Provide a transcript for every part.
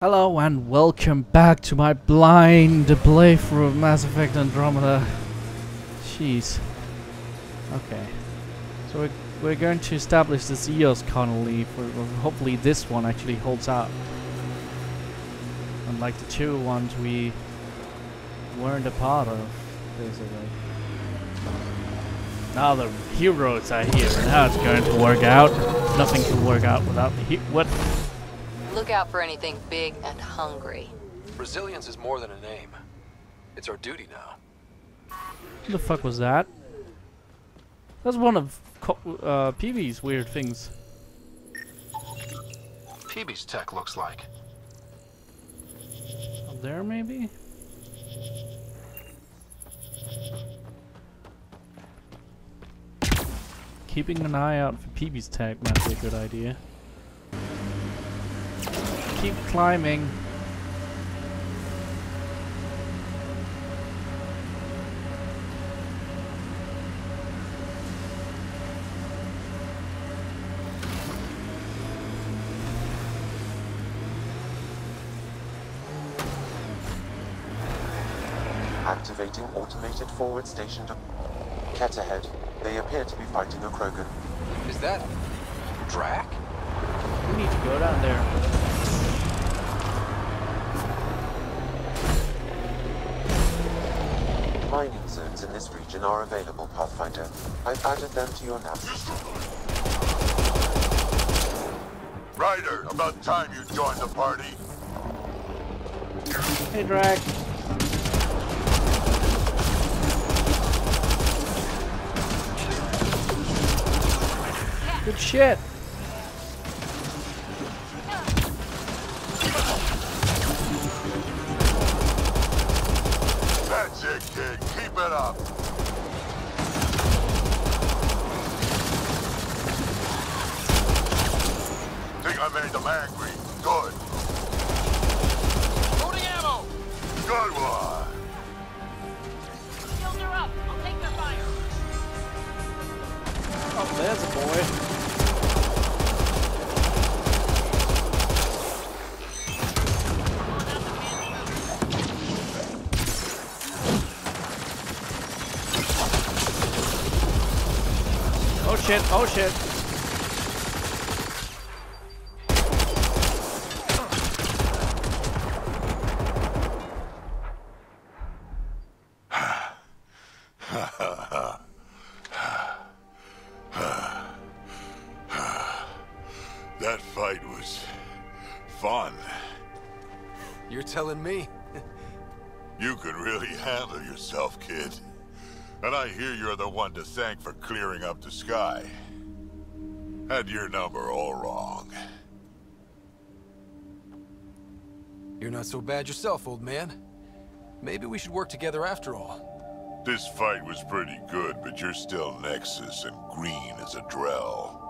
Hello and welcome back to my blind playthrough of Mass Effect Andromeda. Jeez. Okay. So we're going to establish this EOS colony for hopefully this one actually holds out. Unlike the two ones we weren't a part of, basically. Now the heroes are here, and now it's going to work out. Nothing can work out without the what? Look out for anything big and hungry. Resilience is more than a name. It's our duty now. What the fuck was that? That's one of PB's weird things. PB's tech looks like. Up there, maybe? Keeping an eye out for PB's tech might be a good idea. Keep climbing. Activating automated forward station. Cat ahead. They appear to be fighting a Krogan. Is that Drac? We need to go down there. Mining zones in this region are available, Pathfinder. I've added them to your nav system. Ryder, about time you joined the party. Hey, Drac. Good shit. That's it, kid. Keep it up. Think I made them angry. Good. Loading ammo! Good one. Shields are up. I'll take their fire. Oh, there's a boy. Oh shit, oh shit. That fight was fun. You're telling me? You could really handle yourself, kid. And I hear you're the one to thank for clearing up the sky. Had your number all wrong. You're not so bad yourself, old man. Maybe we should work together after all. This fight was pretty good, but you're still Nexus and green as a Drell.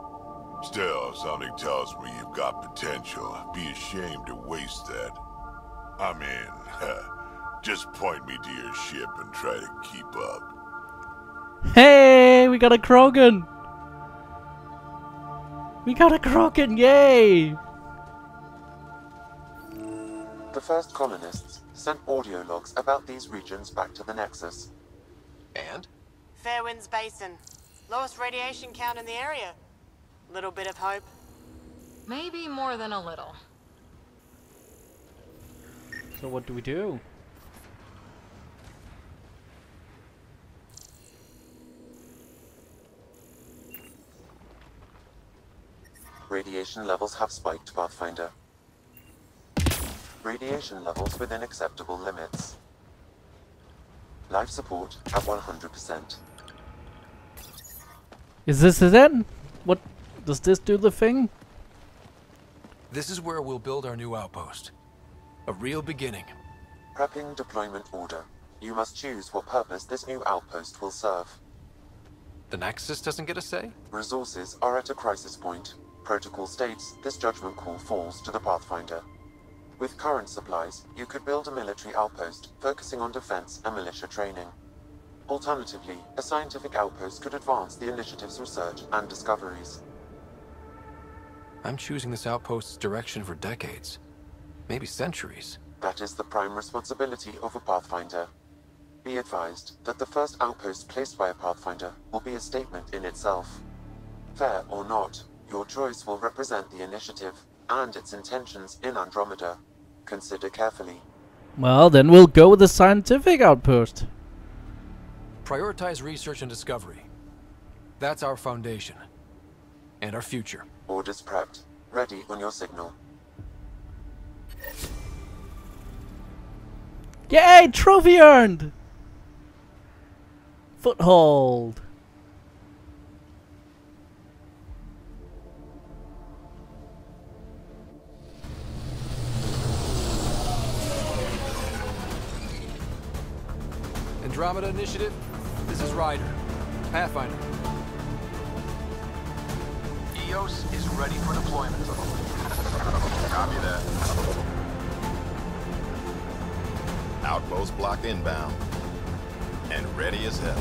Still, something tells me you've got potential. Be ashamed to waste that. I mean, just point me to your ship and try to keep up. Hey, we got a Krogan! We got a Krogan, yay! The first colonists sent audio logs about these regions back to the Nexus. And? Fairwinds Basin. Lowest radiation count in the area. Little bit of hope. Maybe more than a little. So what do we do? Radiation levels have spiked, Pathfinder. Radiation levels within acceptable limits. Life support at 100%. Is this it? What does this do the thing? This is where we'll build our new outpost. A real beginning. Prepping deployment order. You must choose what purpose this new outpost will serve. The Nexus doesn't get a say? Resources are at a crisis point. Protocol states this judgment call falls to the Pathfinder. With current supplies, you could build a military outpost focusing on defense and militia training. Alternatively, a scientific outpost could advance the initiative's research and discoveries. I'm choosing this outpost's direction for decades. maybe centuries. That is the prime responsibility of a Pathfinder. Be advised that the first outpost placed by a Pathfinder will be a statement in itself. Fair or not, your choice will represent the initiative and its intentions in Andromeda. Consider carefully. Well, then we'll go with the scientific outpost. Prioritize research and discovery. That's our foundation. And our future. Orders prepped. Ready on your signal. Yay! Trophy earned! Foothold. Andromeda Initiative, this is Ryder. Pathfinder. EOS is ready for deployment. Copy that. Outpost block inbound. And ready as hell.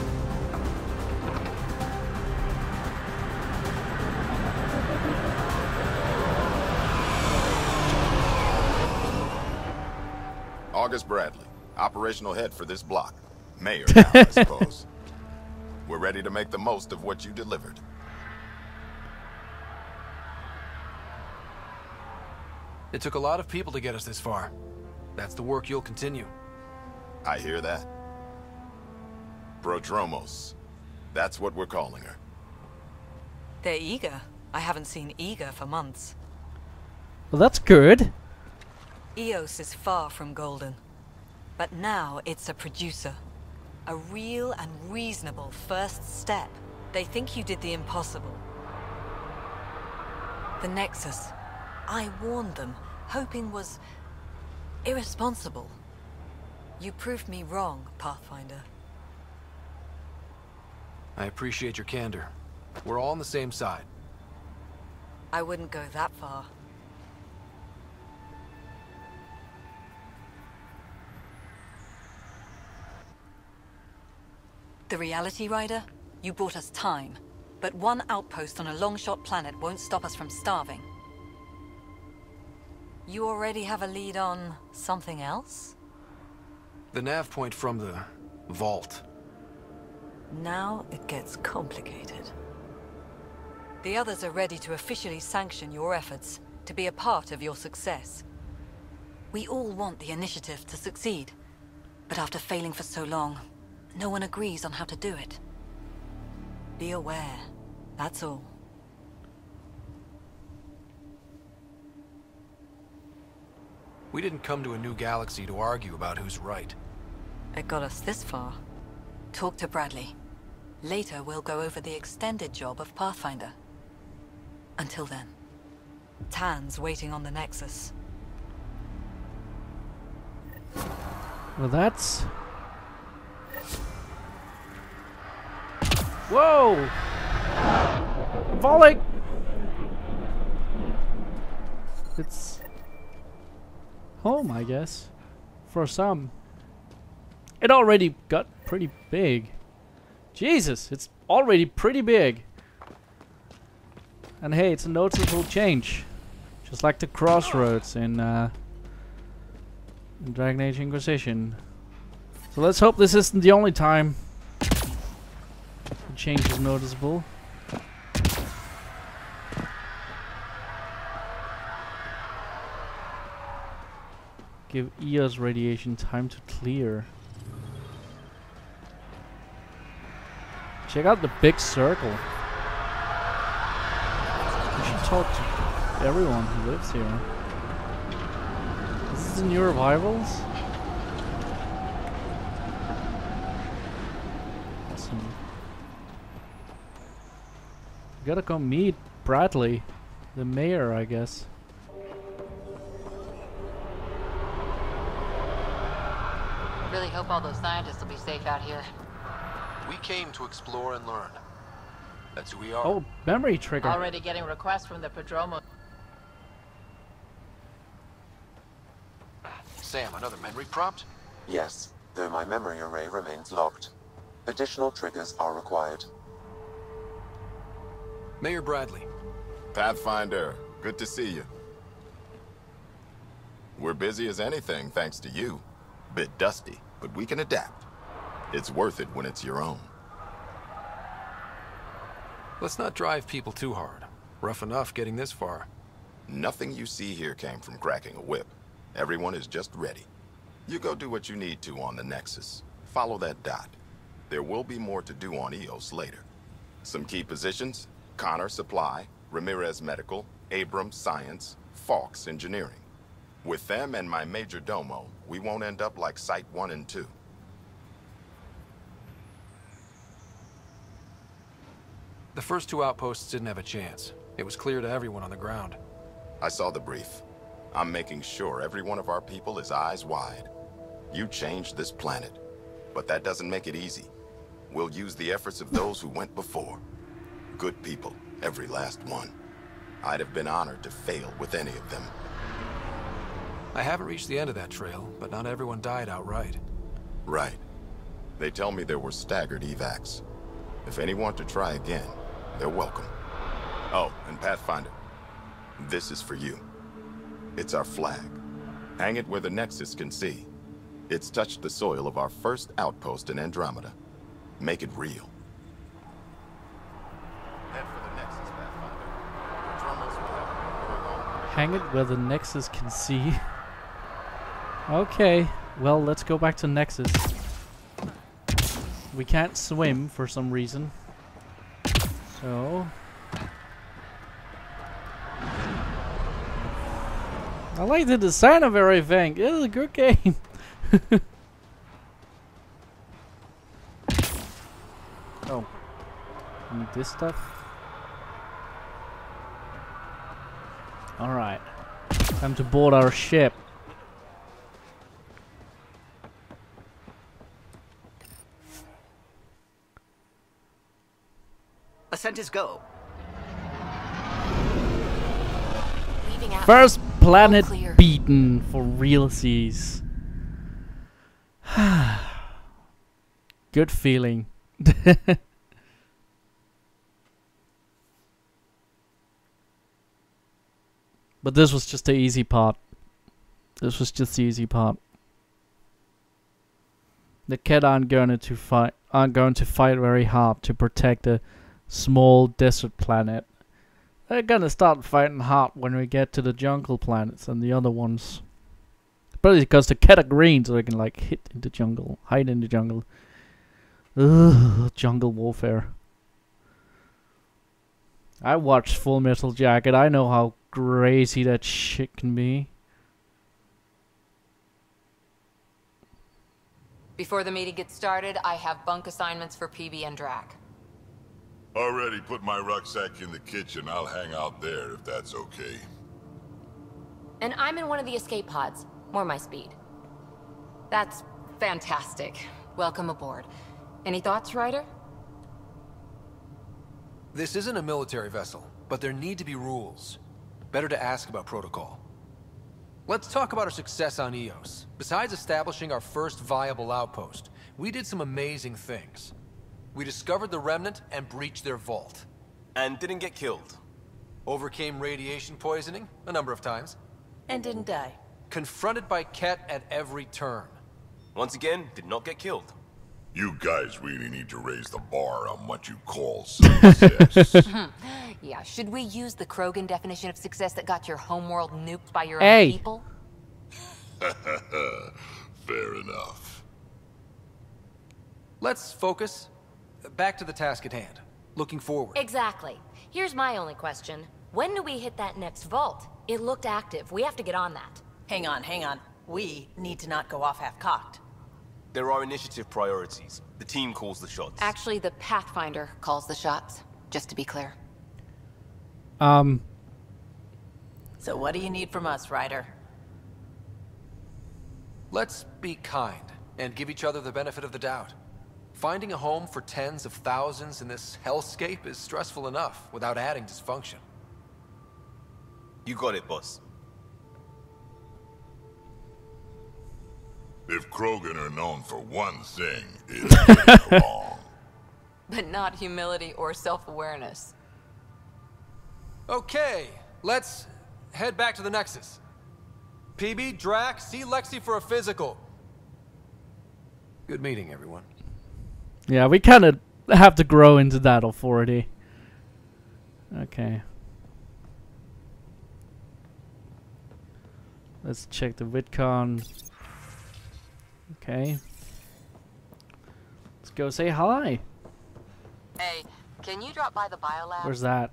August Bradley, operational head for this block. Mayor now, I suppose. We're ready to make the most of what you delivered. It took a lot of people to get us this far. That's the work you'll continue. I hear that. Prodromos. That's what we're calling her. They're eager. I haven't seen eager for months. Well, that's good. EOS is far from golden. But now it's a producer. A real and reasonable first step. They think you did the impossible. The Nexus. I warned them, hoping was irresponsible. You proved me wrong, Pathfinder. I appreciate your candor. We're all on the same side. I wouldn't go that far. The Reality Rider? You bought us time. But one outpost on a long-shot planet won't stop us from starving. You already have a lead on something else? The nav point from the vault. Now it gets complicated. The others are ready to officially sanction your efforts, to be a part of your success. We all want the initiative to succeed, but after failing for so long, no one agrees on how to do it. Be aware, that's all. We didn't come to a new galaxy to argue about who's right. It got us this far. Talk to Bradley. Later, we'll go over the extended job of Pathfinder. Until then, Tan's waiting on the Nexus. Well, that's... Whoa! Volley! It's home, I guess. For some. It already got pretty big. Jesus, it's already pretty big. And hey, it's a noticeable change. Just like the crossroads in Dragon Age Inquisition. So let's hope this isn't the only time the change is noticeable. Give EOS radiation time to clear. Check out the big circle. We should talk to everyone who lives here. Is this the new revivals? Awesome. We gotta go meet Bradley, the mayor, I guess. Really hope all those scientists will be safe out here. We came to explore and learn. That's who we are. Oh, memory trigger. Already getting requests from the Prodromo. Sam, another memory prompt? Yes, though my memory array remains locked. Additional triggers are required. Mayor Bradley. Pathfinder, good to see you. We're busy as anything thanks to you. Bit dusty, but we can adapt. It's worth it when it's your own. Let's not drive people too hard. Rough enough getting this far. Nothing you see here came from cracking a whip. Everyone is just ready. You go do what you need to on the Nexus. Follow that dot. There will be more to do on EOS later. Some key positions: Connor Supply, Ramirez Medical, Abrams Science, Falks Engineering. With them and my major domo, we won't end up like Site 1 and 2. The first 2 outposts didn't have a chance. It was clear to everyone on the ground. I saw the brief. I'm making sure every one of our people is eyes wide. You changed this planet, but that doesn't make it easy. We'll use the efforts of those who went before. Good people, every last one. I'd have been honored to fail with any of them. I haven't reached the end of that trail, but not everyone died outright. Right. They tell me there were staggered evacs. If any want to try again, they're welcome. Oh, and Pathfinder, this is for you. It's our flag. Hang it where the Nexus can see. It's touched the soil of our first outpost in Andromeda. Make it real. Head for the Nexus, Pathfinder. Patrols will have Hang it where the Nexus can see. Okay, well, let's go back to Nexus. We can't swim for some reason. So... I like the design of everything. It is a good game. Oh. Need this stuff? Alright. Time to board our ship. Ascent is go. First planet beaten for realsies. Good feeling. But this was just the easy part. This was just the easy part. The Kett aren't going to fight very hard to protect a small desert planet. They're gonna start fighting hard when we get to the jungle planets and the other ones. Probably because the Kett are green, so they can like hit into jungle, hide in the jungle. Ugh, jungle warfare. I watched Full Metal Jacket. I know how crazy that shit can be. Before the meeting gets started, I have bunk assignments for PB and Drac. Already put my rucksack in the kitchen. I'll hang out there if that's okay. And I'm in one of the escape pods. More my speed. That's fantastic. Welcome aboard. Any thoughts, Ryder? This isn't a military vessel, but there need to be rules. Better to ask about protocol. Let's talk about our success on EOS. Besides establishing our first viable outpost, we did some amazing things. We discovered the Remnant and breached their vault. And didn't get killed. Overcame radiation poisoning a number of times. And didn't die. Confronted by Kett at every turn. Once again, did not get killed. You guys really need to raise the bar on what you call success. Yeah, should we use the Krogan definition of success that got your homeworld nuked by your own people? Fair enough. Let's focus. Back to the task at hand. Looking forward. Exactly. Here's my only question. When do we hit that next vault? It looked active. We have to get on that. Hang on. We need to not go off half-cocked. There are initiative priorities. The team calls the shots. Actually, the Pathfinder calls the shots, just to be clear. So what do you need from us, Ryder? Let's be kind and give each other the benefit of the doubt. Finding a home for tens of thousands in this hellscape is stressful enough without adding dysfunction. You got it, boss. If Krogan are known for one thing, it's getting along. But not humility or self-awareness. Okay, let's head back to the Nexus. PB, Drac, see Lexi for a physical. Good meeting, everyone. Yeah, we kind of have to grow into that authority. Okay. Let's check the VidCon. Okay. Let's go say hi. Hey, can you drop by the biolab? Where's that?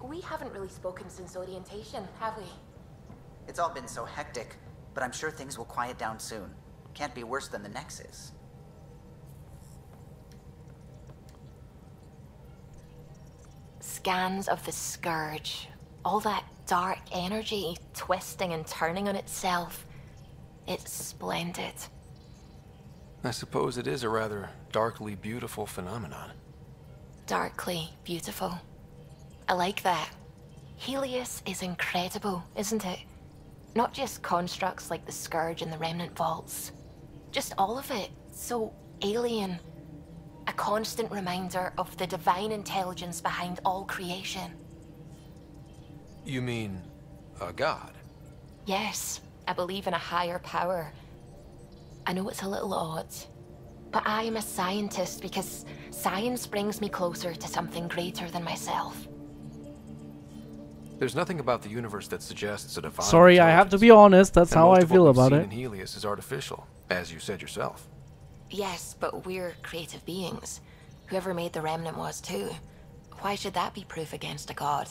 We haven't really spoken since orientation, have we? It's all been so hectic, but I'm sure things will quiet down soon. Can't be worse than the Nexus. Scans of the Scourge. All that dark energy twisting and turning on itself. It's splendid. I suppose it is a rather darkly beautiful phenomenon. Darkly beautiful. I like that. Helios is incredible, isn't it? Not just constructs like the Scourge and the Remnant Vaults. Just all of it. So alien. A constant reminder of the divine intelligence behind all creation. You mean a god? Yes, I believe in a higher power. I know it's a little odd, but I am a scientist because science brings me closer to something greater than myself. There's nothing about the universe that suggests a divine Sorry, I have to be honest. That's how I feel about it. And Helios is artificial, as you said yourself. Yes, but we're creative beings. Whoever made the Remnant was too. Why should that be proof against a god?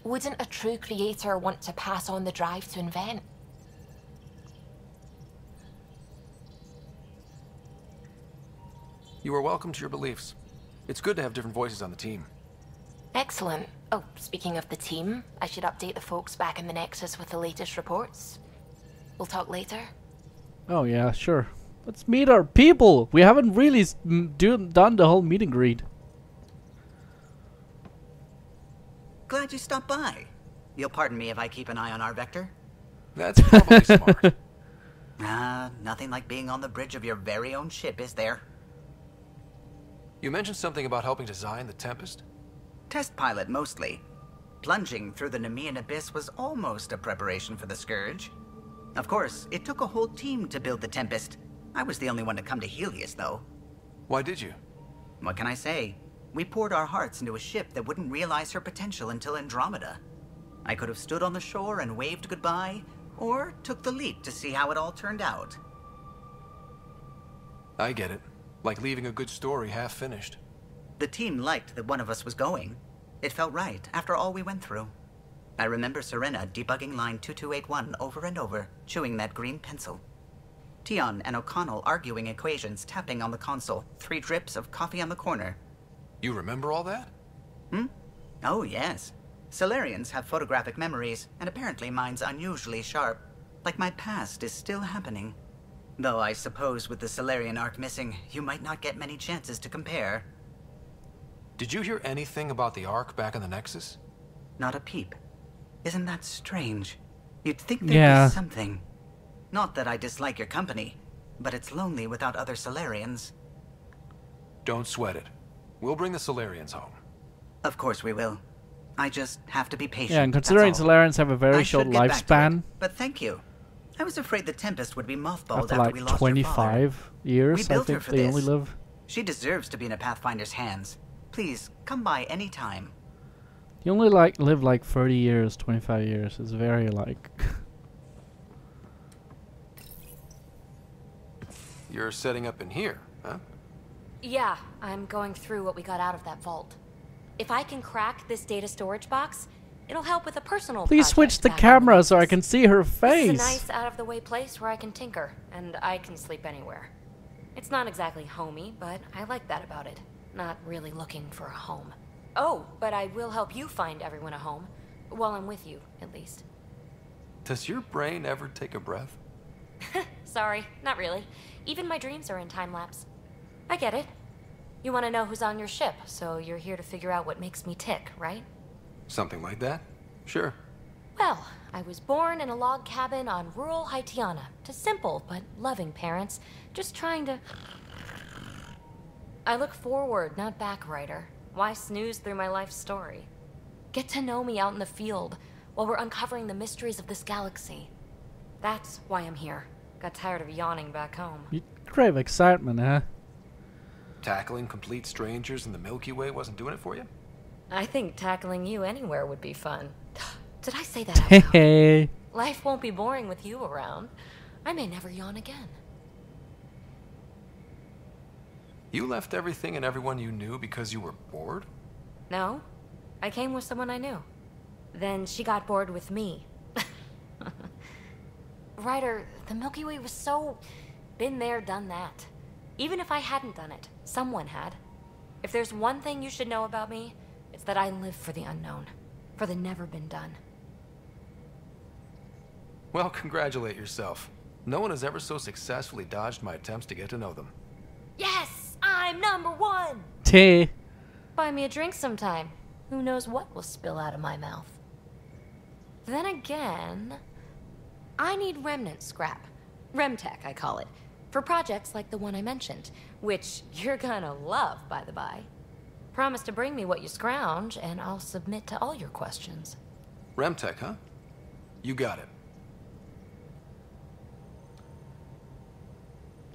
Wouldn't a true creator want to pass on the drive to invent? You are welcome to your beliefs. It's good to have different voices on the team. Excellent. Oh, speaking of the team, I should update the folks back in the Nexus with the latest reports. We'll talk later. Oh yeah, sure. Let's meet our people. We haven't really done the whole meet and greet. Glad you stopped by. You'll pardon me if I keep an eye on our vector? That's probably smart. Nothing like being on the bridge of your very own ship, is there? You mentioned something about helping design the Tempest? Test pilot, mostly. Plunging through the Nemean abyss was almost a preparation for the Scourge. Of course, it took a whole team to build the Tempest. I was the only one to come to Helios, though. Why did you? What can I say? We poured our hearts into a ship that wouldn't realize her potential until Andromeda. I could have stood on the shore and waved goodbye, or took the leap to see how it all turned out. I get it. Like leaving a good story half-finished. The team liked that one of us was going. It felt right, after all we went through. I remember Serena debugging line 2281 over and over, chewing that green pencil. Tion and O'Connell arguing equations, tapping on the console, 3 drips of coffee on the corner. You remember all that? Oh, yes. Solarians have photographic memories, and apparently mine's unusually sharp. Like my past is still happening. Though I suppose with the Solarian arc missing, you might not get many chances to compare. Did you hear anything about the Ark back in the Nexus? Not a peep. Isn't that strange? You'd think there'd be something. Not that I dislike your company, but it's lonely without other Solarians. Don't sweat it. We'll bring the Solarians home. Of course we will. I just have to be patient. Yeah, and considering Solarians have a very short lifespan. But thank you. I was afraid the Tempest would be mothballed after like we lost 25 years, we built I think her for they this. only live. She deserves to be in a Pathfinder's hands. Please, come by any time. You only live like 30 years, 25 years. It's very like... You're setting up in here, huh? Yeah, I'm going through what we got out of that vault. If I can crack this data storage box, it'll help with a personal Please project switch the back camera so I can see her face. This is a nice, out-of-the-way place where I can tinker, and I can sleep anywhere. It's not exactly homey, but I like that about it. Not really looking for a home. Oh, but I will help you find everyone a home. While I'm with you, at least. Does your brain ever take a breath? Sorry, not really. Even my dreams are in time-lapse. I get it. You want to know who's on your ship, so you're here to figure out what makes me tick, right? Something like that? Sure. Well, I was born in a log cabin on rural Haitiana to simple but loving parents, just trying to... I look forward, not back, Ryder. Why snooze through my life story? Get to know me out in the field while we're uncovering the mysteries of this galaxy. That's why I'm here. Got tired of yawning back home. You crave excitement, huh? Tackling complete strangers in the Milky Way wasn't doing it for you? I think tackling you anywhere would be fun. Did I say that out loud? Hey. Life won't be boring with you around. I may never yawn again. You left everything and everyone you knew because you were bored? No, I came with someone I knew. Then she got bored with me. Ryder, the Milky Way was so... been there, done that. Even if I hadn't done it, someone had. If there's one thing you should know about me, it's that I live for the unknown. For the never been done. Well, congratulate yourself. No one has ever so successfully dodged my attempts to get to know them. Yes! I'm #1! T. Buy me a drink sometime. Who knows what will spill out of my mouth. Then again, I need remnant scrap. Remtech, I call it. For projects like the one I mentioned. Which you're gonna love, by the by. Promise to bring me what you scrounge, and I'll submit to all your questions. Remtech, huh? You got it.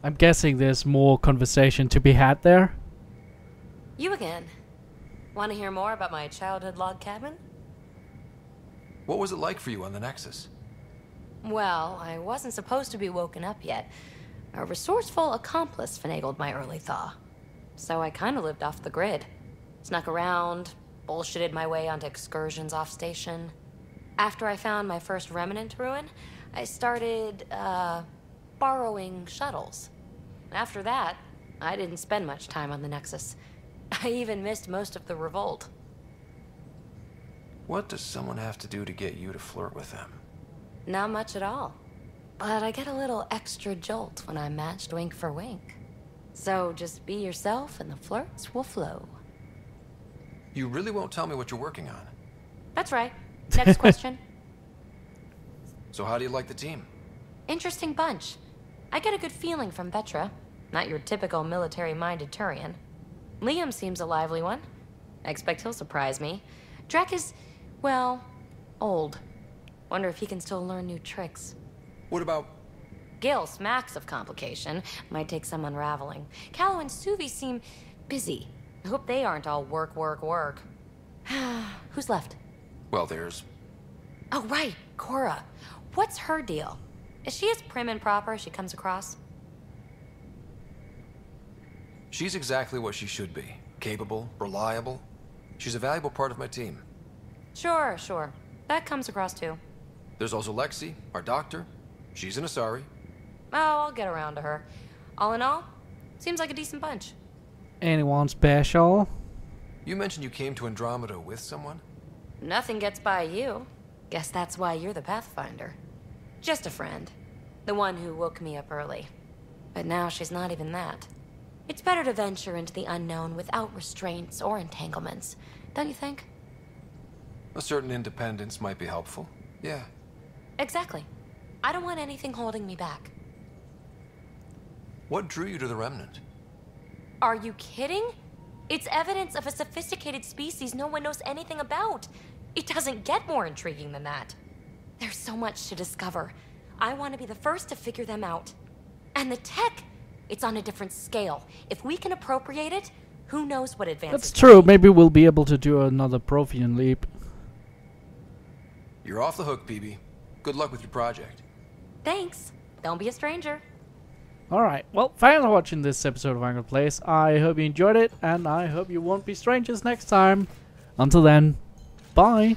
I'm guessing there's more conversation to be had there. You again. Want to hear more about my childhood log cabin? What was it like for you on the Nexus? Well, I wasn't supposed to be woken up yet. A resourceful accomplice finagled my early thaw. So I kind of lived off the grid. Snuck around, bullshitted my way onto excursions off station. After I found my first remnant ruin, I started, borrowing shuttles. After that, I didn't spend much time on the Nexus. I even missed most of the revolt. What does someone have to do to get you to flirt with them? Not much at all. But I get a little extra jolt when I'm matched wink for wink. So just be yourself and the flirts will flow. You really won't tell me what you're working on? That's right. Next question. So how do you like the team? Interesting bunch. I get a good feeling from Vetra. Not your typical military-minded Turian. Liam seems a lively one. I expect he'll surprise me. Drek is, well, old. Wonder if he can still learn new tricks. What about... Gil smacks of complication. Might take some unraveling. Callow and Suvi seem busy. I hope they aren't all work, work, work. Who's left? Well, there's... Oh, right. Cora. What's her deal? Is she as prim and proper as she comes across? She's exactly what she should be. Capable, reliable. She's a valuable part of my team. Sure, sure. That comes across too. There's also Lexi, our doctor. She's an Asari. Oh, I'll get around to her. All in all, seems like a decent bunch. Anyone special? You mentioned you came to Andromeda with someone? Nothing gets by you. Guess that's why you're the Pathfinder. Just a friend. The one who woke me up early. But now she's not even that. It's better to venture into the unknown without restraints or entanglements, don't you think? A certain independence might be helpful. Yeah. Exactly. I don't want anything holding me back. What drew you to the Remnant? Are you kidding? It's evidence of a sophisticated species no one knows anything about. It doesn't get more intriguing than that. There's so much to discover. I want to be the first to figure them out. And the tech, it's on a different scale. If we can appropriate it, who knows what advances. That's true. Maybe we'll be able to do another Prothean leap. You're off the hook, PB. Good luck with your project. Thanks. Don't be a stranger. Alright, well, thanks for watching this episode of Ankford Plays. I hope you enjoyed it, and I hope you won't be strangers next time. Until then, bye.